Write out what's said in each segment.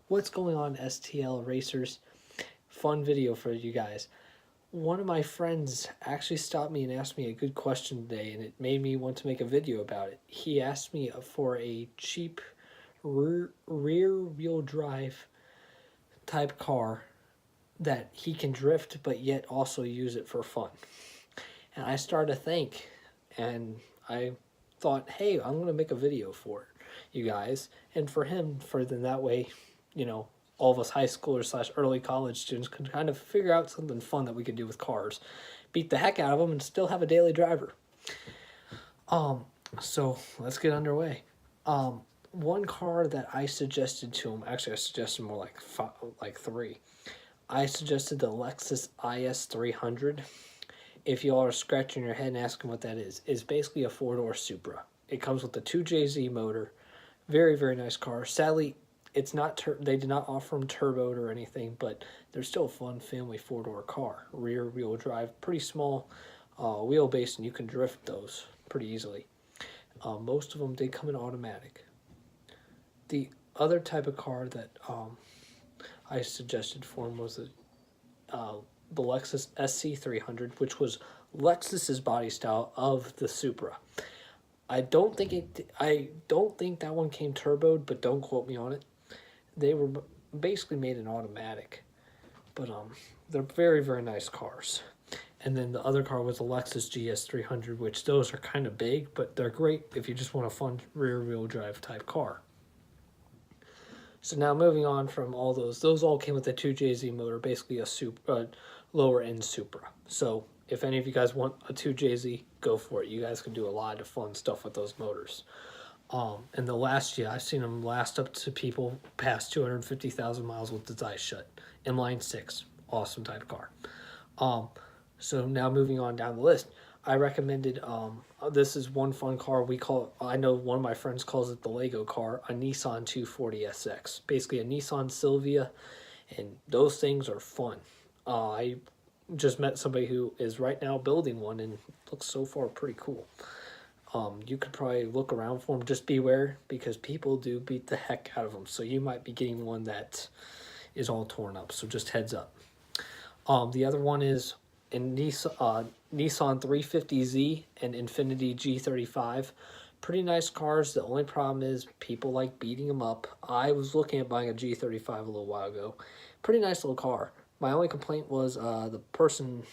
What's going on, STL Racers? Fun video for you guys. One of my friends actually stopped me and asked me a good question today, and it made me want to make a video about it. He asked me for a cheap rear wheel drive type car that he can drift but yet also use it for fun. And I started to think, and I thought, hey, I'm going to make a video for it, you guys. And for him, for then that way, all of us high schoolers slash early college students could kind of figure out something fun that we could do with cars, beat the heck out of them, and still have a daily driver. So let's get underway. One car that I suggested to him, actually I suggested more like three. I suggested the Lexus IS 300. If y'all are scratching your head and asking what that is basically a four-door Supra. It comes with the 2JZ motor. Very, very nice car. Sadly, it's not they did not offer them turboed or anything, but they're still a fun family four-door car. Rear wheel drive, pretty small wheelbase, and you can drift those pretty easily. Most of them did come in automatic. The other type of car that I suggested for him was the Lexus SC300, which was Lexus's body style of the Supra. I don't think that one came turboed, but don't quote me on it. They were basically made in automatic, but they're very, very nice cars. And then the other car was the Lexus GS300, which those are kind of big, but they're great if you just want a fun rear-wheel drive type car. So now moving on from all those all came with a 2JZ motor, basically a lower-end Supra. So if any of you guys want a 2JZ, go for it. You guys can do a lot of fun stuff with those motors. And the last year, I've seen them last up to people past 250,000 miles with the eyes shut. Inline 6, awesome type car. So now moving on down the list, I recommended, this is one fun car I know one of my friends calls it the Lego car, a Nissan 240SX. Basically a Nissan Silvia, and those things are fun. I just met somebody who is right now building one, and looks so far pretty cool. You could probably look around for them. Just beware, because people do beat the heck out of them. So you might be getting one that is all torn up. So just heads up. The other one is in Nissan 350Z and Infiniti G35. Pretty nice cars. The only problem is people like beating them up. I was looking at buying a G35 a little while ago. Pretty nice little car. My only complaint was the person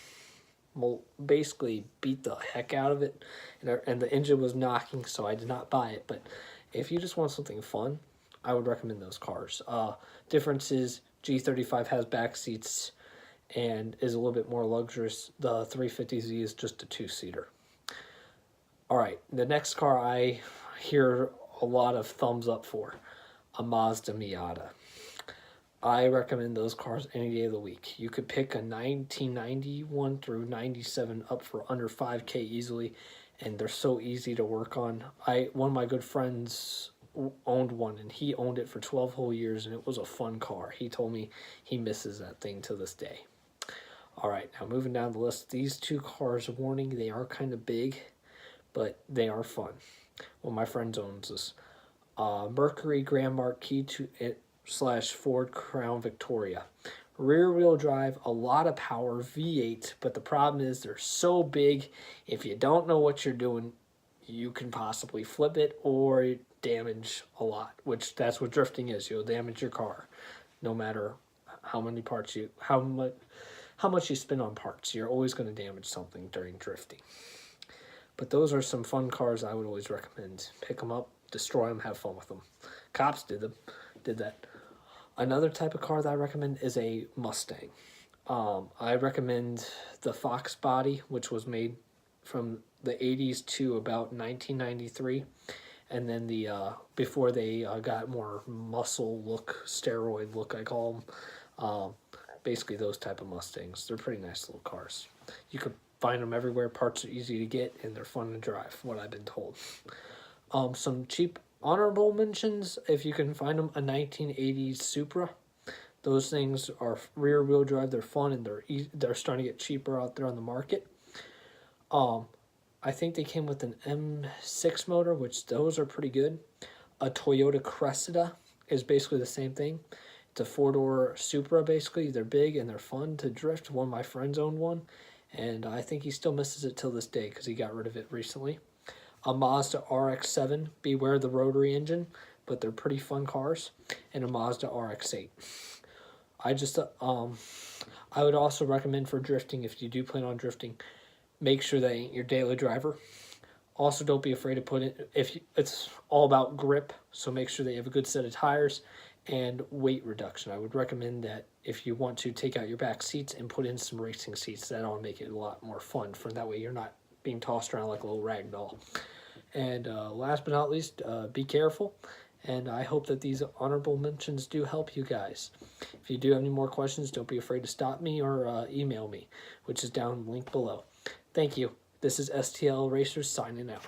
basically beat the heck out of it, and the engine was knocking, so I did not buy it. But if you just want something fun, I would recommend those cars. Difference is G35 has back seats and is a little bit more luxurious. The 350Z is just a two-seater. All right, the next car I hear a lot of thumbs up for, a Mazda Miata. I recommend those cars any day of the week. You could pick a 1991 through 97 up for under 5K easily, and they're so easy to work on. One of my good friends owned one, and he owned it for 12 whole years, and it was a fun car. He told me he misses that thing to this day. All right, now moving down the list, these two cars, warning, they are kind of big, but they are fun. Well, my friend owns this. Mercury Grand Marquis / Ford Crown Victoria. Rear wheel drive, a lot of power, V8, but the problem is they're so big, if you don't know what you're doing, you can possibly flip it or damage a lot, which that's what drifting is. You'll damage your car no matter how much you spend on parts. You're always going to damage something during drifting. But those are some fun cars I would always recommend. Pick them up, destroy them, have fun with them. Cops did that. Another type of car that I recommend is a Mustang. I recommend the Fox body, which was made from the 80s to about 1993. And then before they got more muscle look, steroid look, I call them. Basically those type of Mustangs. They're pretty nice little cars. You could find them everywhere. Parts are easy to get, and they're fun to drive, what I've been told. Some cheap honorable mentions, if you can find them, a 1980s Supra. Those things are rear wheel drive. They're fun, and they're starting to get cheaper out there on the market. I think they came with an M6 motor, which those are pretty good. A Toyota Cressida is basically the same thing. It's a 4-door Supra, basically. They're big and they're fun to drift. One of my friends owned one, and I think he still misses it till this day because he got rid of it recently. A Mazda RX-7, beware the rotary engine, but they're pretty fun cars. And a Mazda RX-8. I would also recommend for drifting, if you do plan on drifting, make sure that ain't your daily driver. Also, don't be afraid to put it, it's all about grip, so make sure that you have a good set of tires and weight reduction. I would recommend that if you want to take out your back seats and put in some racing seats, that'll make it a lot more fun. For that way you're not being tossed around like a little rag doll. And last but not least, be careful. And I hope that these honorable mentions do help you guys. If you do have any more questions, don't be afraid to stop me or email me, which is down link below. Thank you. This is STL Racers signing out.